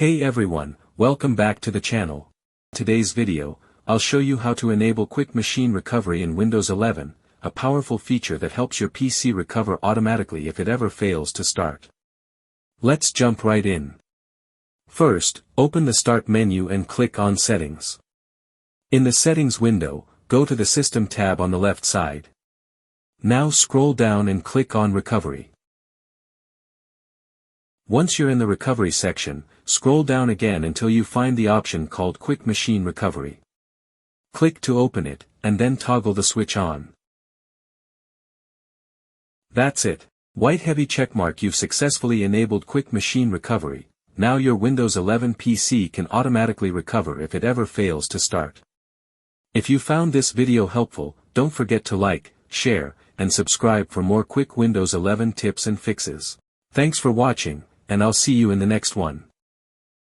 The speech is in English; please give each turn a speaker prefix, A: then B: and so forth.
A: Hey everyone, welcome back to the channel. In today's video, I'll show you how to enable quick machine recovery in Windows 11, a powerful feature that helps your PC recover automatically if it ever fails to start. Let's jump right in. First, open the Start menu and click on Settings. In the Settings window, go to the System tab on the left side. Now scroll down and click on Recovery. Once you're in the Recovery section, scroll down again until you find the option called Quick Machine Recovery. Click to open it, and then toggle the switch on. That's it. White heavy checkmark, you've successfully enabled Quick Machine Recovery. Now your Windows 11 PC can automatically recover if it ever fails to start. If you found this video helpful, don't forget to like, share, and subscribe for more quick Windows 11 tips and fixes. Thanks for watching, and I'll see you in the next one.